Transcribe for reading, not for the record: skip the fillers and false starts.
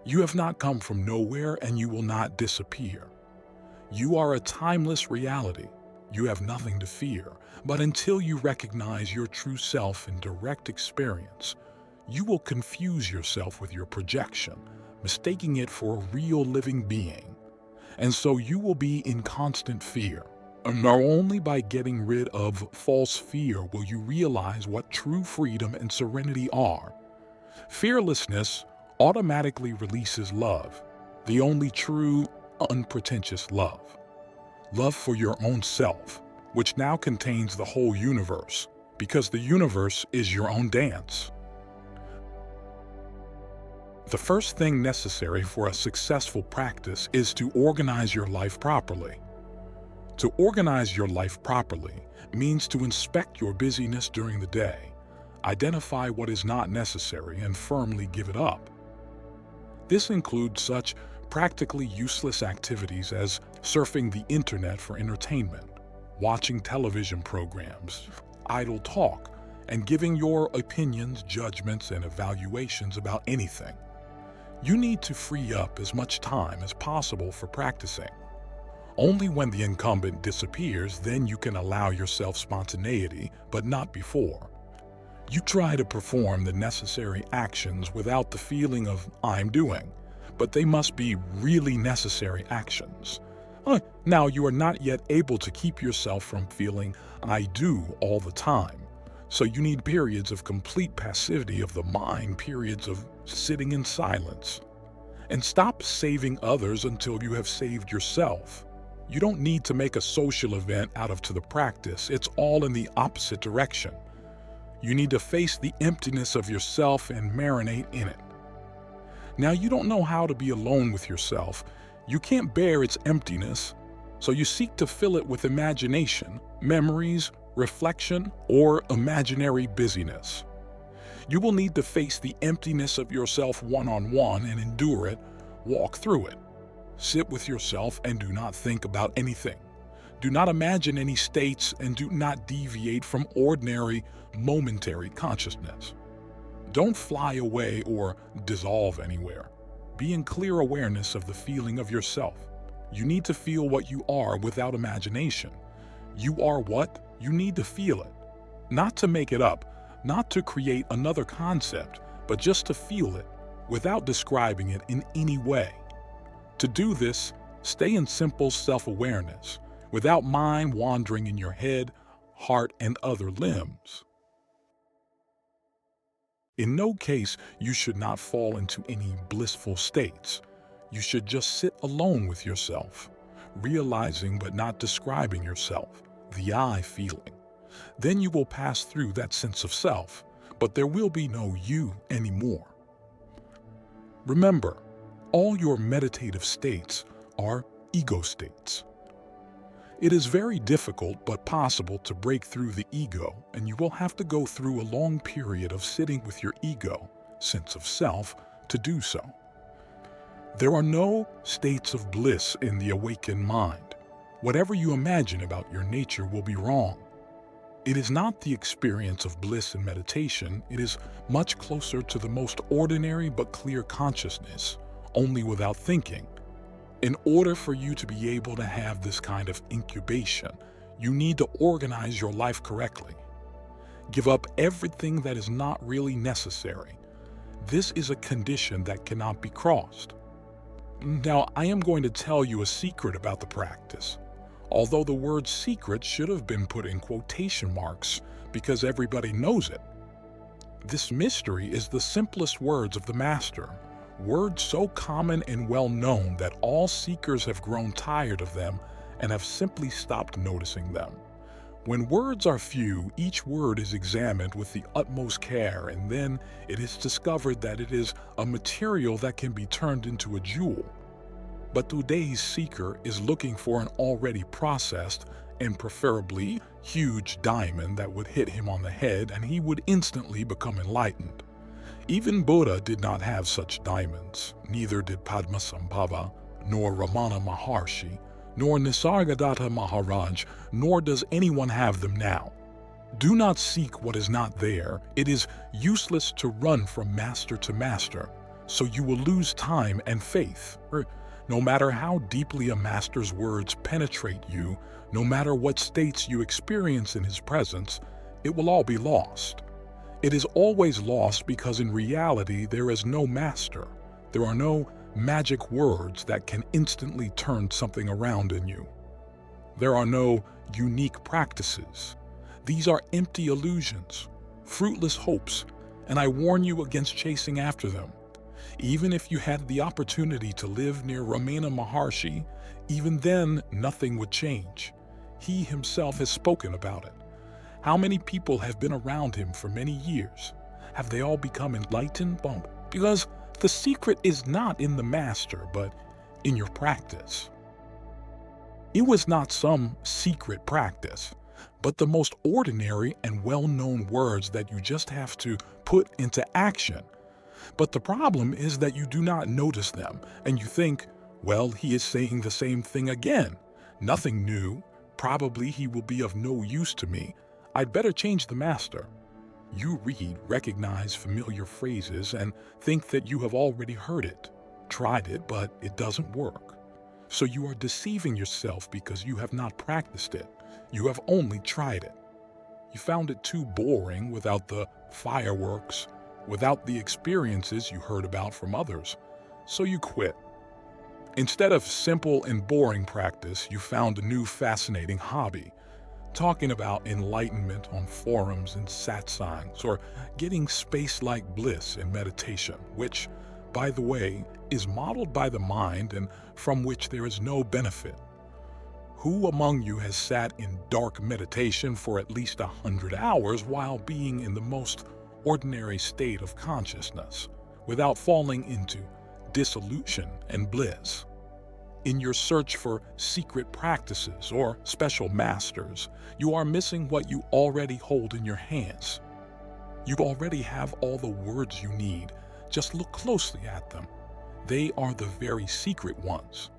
You have not come from nowhere and you will not disappear. You are a timeless reality. You have nothing to fear, but until you recognize your true self in direct experience, you will confuse yourself with your projection, mistaking it for a real living being. And so you will be in constant fear. And not only by getting rid of false fear will you realize what true freedom and serenity are. Fearlessness automatically releases love, the only true, unpretentious love. Love for your own self, which now contains the whole universe, because the universe is your own dance. The first thing necessary for a successful practice is to organize your life properly. To organize your life properly means to inspect your busyness during the day, identify what is not necessary, and firmly give it up. This includes such practically useless activities as surfing the internet for entertainment, watching television programs, idle talk, and giving your opinions, judgments, and evaluations about anything. You need to free up as much time as possible for practicing. Only when the incumbent disappears, then you can allow yourself spontaneity, but not before. You try to perform the necessary actions without the feeling of "I'm doing," but they must be really necessary actions. Now, you are not yet able to keep yourself from feeling "I do" all the time, so you need periods of complete passivity of the mind, periods of sitting in silence. And stop saving others until you have saved yourself. You don't need to make a social event out of the practice. It's all in the opposite direction. You need to face the emptiness of yourself and marinate in it. Now, you don't know how to be alone with yourself. You can't bear its emptiness, so you seek to fill it with imagination, memories, reflection, or imaginary busyness. You will need to face the emptiness of yourself one-on-one and endure it, walk through it. Sit with yourself and do not think about anything. Do not imagine any states and do not deviate from ordinary, momentary consciousness. Don't fly away or dissolve anywhere. Be in clear awareness of the feeling of yourself. You need to feel what you are without imagination. You are what? You need to feel it. Not to make it up, not to create another concept, but just to feel it without describing it in any way. To do this, stay in simple self-awareness, without mind wandering in your head, heart, and other limbs. In no case you should not fall into any blissful states. You should just sit alone with yourself, realizing but not describing yourself, the I feeling. Then you will pass through that sense of self, but there will be no you anymore. Remember, all your meditative states are ego states. It is very difficult but possible to break through the ego, and you will have to go through a long period of sitting with your ego, sense of self, to do so. There are no states of bliss in the awakened mind. Whatever you imagine about your nature will be wrong. It is not the experience of bliss in meditation. It is much closer to the most ordinary but clear consciousness, only without thinking. In order for you to be able to have this kind of incubation, you need to organize your life correctly. Give up everything that is not really necessary. This is a condition that cannot be crossed. Now, I am going to tell you a secret about the practice, although the word secret should have been put in quotation marks because everybody knows it. This mystery is the simplest words of the Master, words so common and well known that all seekers have grown tired of them and have simply stopped noticing them. When words are few, each word is examined with the utmost care, and then it is discovered that it is a material that can be turned into a jewel. But today's seeker is looking for an already processed and preferably huge diamond that would hit him on the head and he would instantly become enlightened. Even Buddha did not have such diamonds, neither did Padmasambhava, nor Ramana Maharshi, nor Nisargadatta Maharaj, nor does anyone have them now. Do not seek what is not there. It is useless to run from master to master. So you will lose time and faith. No matter how deeply a master's words penetrate you, no matter what states you experience in his presence, it will all be lost. It is always lost because in reality there is no master. There are no magic words that can instantly turn something around in you. There are no unique practices. These are empty illusions, fruitless hopes, and I warn you against chasing after them. Even if you had the opportunity to live near Ramana Maharshi, even then nothing would change. He himself has spoken about it. How many people have been around him for many years? Have they all become enlightened? Because the secret is not in the master, but in your practice. It was not some secret practice, but the most ordinary and well-known words that you just have to put into action. But the problem is that you do not notice them, and you think, well, he is saying the same thing again. Nothing new. Probably he will be of no use to me. I'd better change the master. You read, recognize familiar phrases, and think that you have already heard it, tried it, but it doesn't work. So you are deceiving yourself because you have not practiced it. You have only tried it. You found it too boring without the fireworks, without the experiences you heard about from others, so you quit. Instead of simple and boring practice, you found a new fascinating hobby, talking about enlightenment on forums and satsangs, or getting space-like bliss in meditation, which, by the way, is modeled by the mind and from which there is no benefit. Who among you has sat in dark meditation for at least 100 hours while being in the most ordinary state of consciousness, without falling into dissolution and bliss? In your search for secret practices or special masters, you are missing what you already hold in your hands. You already have all the words you need. Just look closely at them. They are the very secret ones.